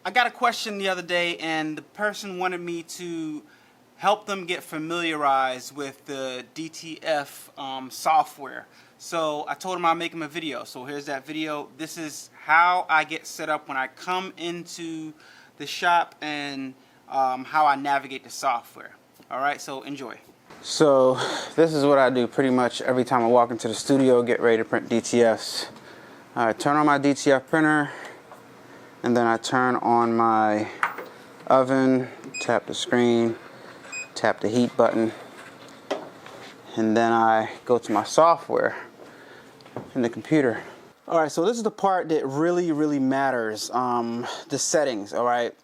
I got a question the other day, and the person wanted me to help them get familiarized with the DTF software. So I told him I'd make him a video. So here's that video. This is how I get set up when I come into the shop and how I navigate the software. Alright, so enjoy. So this is what I do pretty much every time I walk into the studio, get ready to print DTFs. I turn on my DTF printer, and then I turn on my oven, tap the screen, tap the heat button, and then I go to my software in the computer. Alright, so this is the part that really matters, the settings, alright?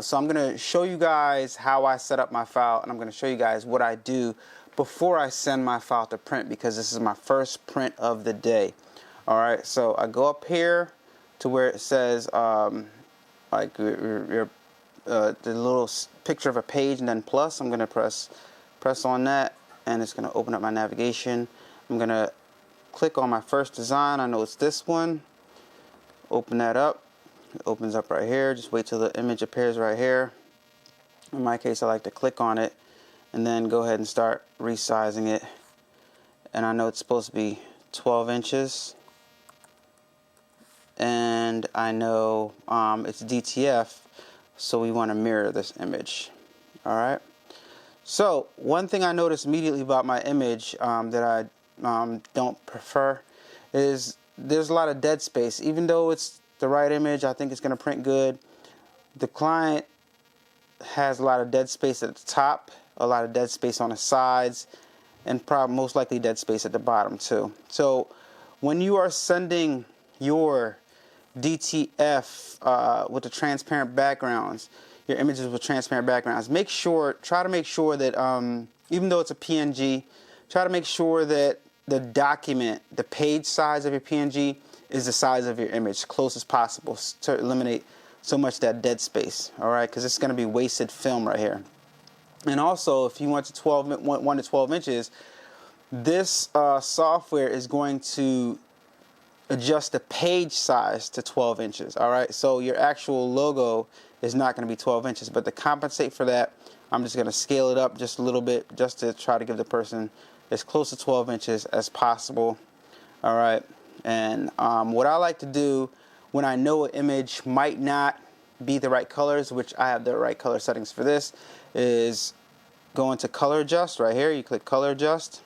So I'm going to show you guys how I set up my file, and I'm going to show you guys what I do before I send my file to print, because this is my first print of the day. Alright, so I go up here to where it says like the little picture of a page and then plus. I'm gonna press on that, and it's gonna open up my navigation. I'm gonna click on my first design. I know it's this one. Open that up. It opens up right here. Just wait till the image appears right here. In my case, I like to click on it and then go ahead and start resizing it. And I know it's supposed to be 12 inches. And I know it's DTF, so we want to mirror this image. Alright, so one thing I noticed immediately about my image that I don't prefer is there's a lot of dead space. Even though it's the right image, I think it's going to print good, the client has a lot of dead space at the top, a lot of dead space on the sides, and probably most likely dead space at the bottom too. So when you are sending your DTF with the transparent backgrounds, your images with transparent backgrounds, try to make sure that even though it's a PNG, try to make sure that the document, the page size of your PNG is the size of your image, as close as possible, to eliminate so much that dead space. Alright, because it's going to be wasted film right here. And also, if you want to 1 to 12 inches, this software is going to adjust the page size to 12 inches. Alright, so your actual logo is not going to be 12 inches, but to compensate for that, I'm just going to scale it up just a little bit, just to try to give the person as close to 12 inches as possible. Alright, and what I like to do when I know an image might not be the right colors, which I have the right color settings for this, is go into color adjust right here. You click color adjust,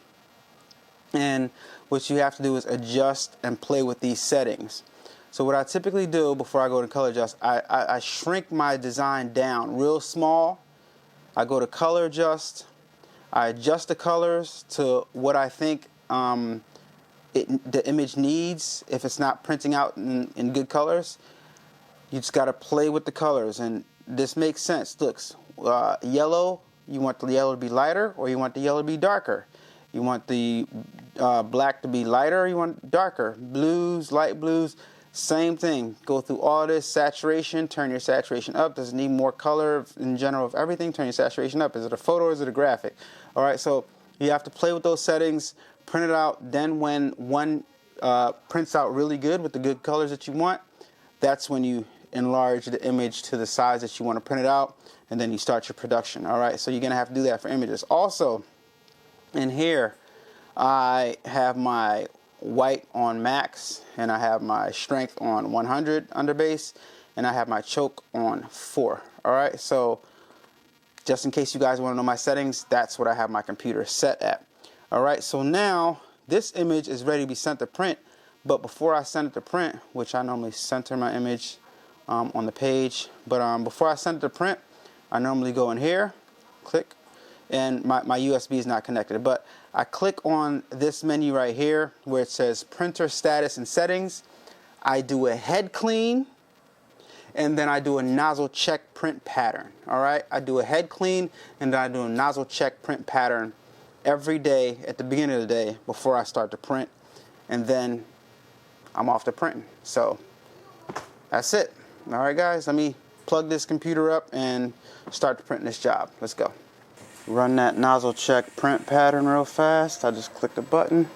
and what you have to do is adjust and play with these settings. So what I typically do before I go to color adjust, I shrink my design down real small. I go to color adjust, I adjust the colors to what I think the image needs. If it's not printing out in good colors, you just got to play with the colors, and this makes sense. Looks yellow, you want the yellow to be lighter, or you want the yellow to be darker. You want the black to be lighter, or you want darker. Blues, light blues, same thing. Go through all this. Saturation, turn your saturation up. Does it need more color in general of everything? Turn your saturation up. Is it a photo or is it a graphic? Alright, so you have to play with those settings, print it out. Then when one prints out really good with the good colors that you want, that's when you enlarge the image to the size that you want to print it out, and then you start your production. Alright, so you're going to have to do that for images. Also, in here, I have my white on max, and I have my strength on 100 under base, and I have my choke on 4. Alright, so just in case you guys want to know my settings, that's what I have my computer set at. Alright, so now this image is ready to be sent to print, but before I send it to print, which I normally center my image on the page, but before I send it to print, I normally go in here, click, and my USB is not connected, but I click on this menu right here where it says printer status and settings. I do a head clean, and then I do a nozzle check print pattern. Alright, I do a head clean, and then I do a nozzle check print pattern every day at the beginning of the day before I start to print, and then I'm off to printing. So that's it. Alright guys, let me plug this computer up and start to print this job. Let's go. Run that nozzle check print pattern real fast. I just click the button.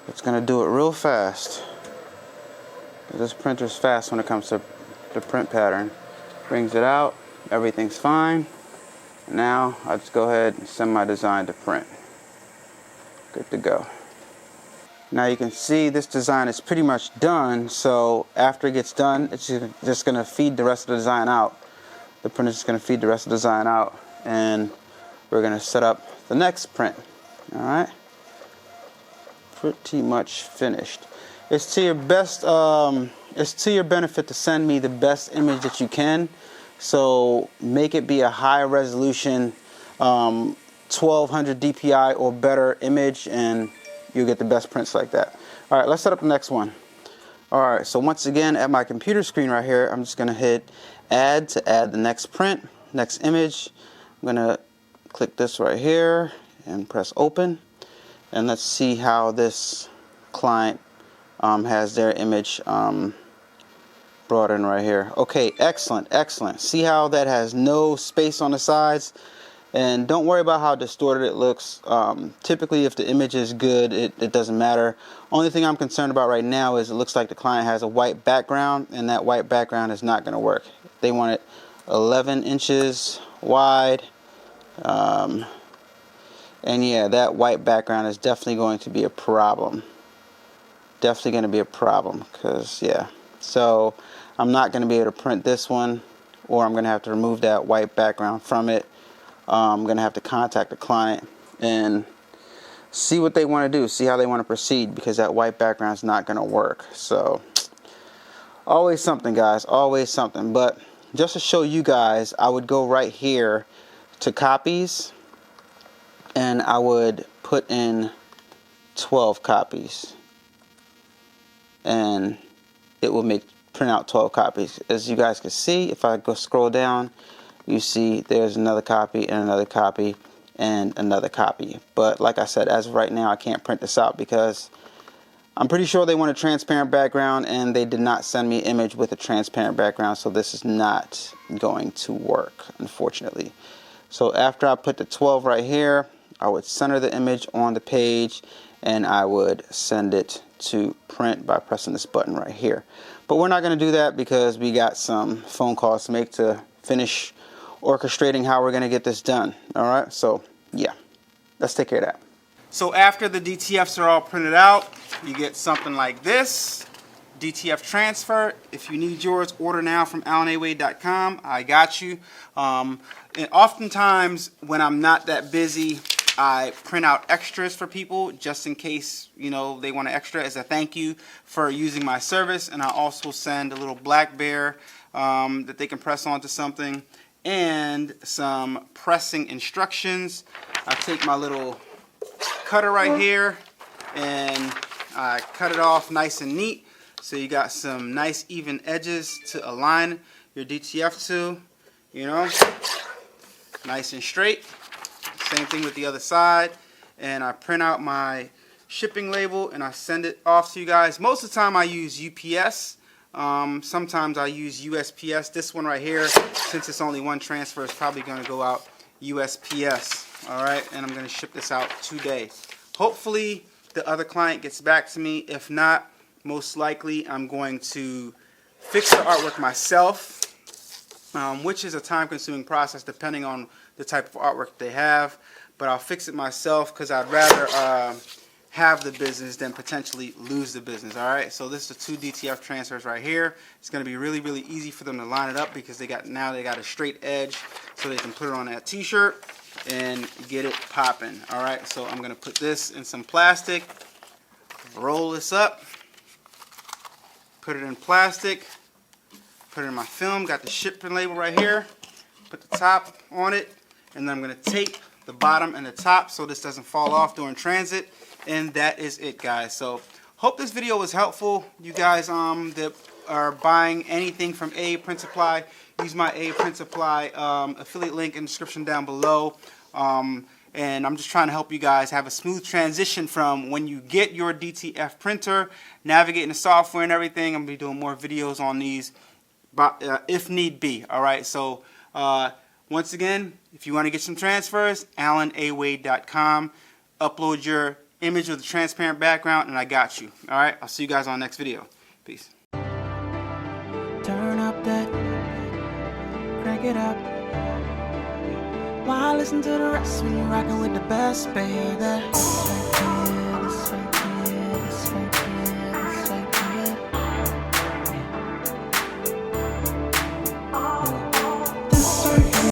It's gonna do it real fast. This printer's fast when it comes to the print pattern. Brings it out, everything's fine. Now I just go ahead and send my design to print. Good to go. Now you can see this design is pretty much done, so after it gets done, it's just going to feed the rest of the design out. The printer is going to feed the rest of the design out, and we're going to set up the next print. Alright? Pretty much finished. It's to your best, it's to your benefit to send me the best image that you can. So make it be a high resolution 1200 DPI or better image, and you'll get the best prints like that. Alright, let's set up the next one. Alright, so once again at my computer screen right here, I'm just going to hit add to add the next print, next image. I'm going to click this right here and press open. And let's see how this client has their image brought in right here. Okay, excellent, excellent. See how that has no space on the sides? And don't worry about how distorted it looks. Typically, if the image is good, it doesn't matter. Only thing I'm concerned about right now is it looks like the client has a white background, and that white background is not going to work. They want it 11 inches wide. And yeah, that white background is definitely going to be a problem. Definitely going to be a problem, because yeah. So I'm not going to be able to print this one, or I'm going to have to remove that white background from it. I'm going to have to contact the client and see what they want to do, see how they want to proceed, because that white background is not going to work. So always something, guys, always something. But just to show you guys, I would go right here to copies, and I would put in 12 copies, and it will print out 12 copies. As you guys can see, if I go scroll down, you see there's another copy and another copy and another copy. But like I said, as of right now, I can't print this out because I'm pretty sure they want a transparent background, and they did not send me an image with a transparent background, so this is not going to work, unfortunately. So after I put the 12 right here, I would center the image on the page, and I would send it to print by pressing this button right here. But we're not going to do that because we got some phone calls to make to finish orchestrating how we're going to get this done. Alright, so yeah, let's take care of that. So after the DTFs are all printed out, you get something like this. DTF transfer. If you need yours, order now from alanawade.com. I got you. And oftentimes when I'm not that busy, I print out extras for people just in case, you know, they want an extra as a thank you for using my service. And I also send a little black bear that they can press onto something, and some pressing instructions. I take my little cutter right here and I cut it off nice and neat, so you got some nice even edges to align your DTF to, you know, nice and straight. Same thing with the other side. And I print out my shipping label and I send it off to you guys. Most of the time I use UPS. Sometimes I use USPS. This one right here, since it's only one transfer, is probably going to go out USPS. Alright, and I'm going to ship this out today. Hopefully the other client gets back to me. If not, most likely I'm going to fix the artwork myself, which is a time-consuming process depending on the type of artwork they have. But I'll fix it myself because I'd rather have the business than potentially lose the business. Alright, so this is the 2 DTF transfers right here. It's going to be really, really easy for them to line it up because they got a straight edge, so they can put it on that t-shirt and get it popping. Alright, so I'm going to put this in some plastic, roll this up, put it in plastic, put it in my film, got the shipping label right here, put the top on it, and then I'm going to tape the bottom and the top so this doesn't fall off during transit. And that is it, guys. So hope this video was helpful. You guys that are buying anything from A Print Supply, use my A Print Supply affiliate link in the description down below. And I'm just trying to help you guys have a smooth transition from when you get your DTF printer, navigating the software and everything. I'm going to be doing more videos on these if need be. Alright, so once again, if you want to get some transfers, alanawade.com. Upload your image with a transparent background and I got you. Alright, I'll see you guys on the next video. Peace. Turn up that it up. Why listen to the rest when you're rocking with the best, baby?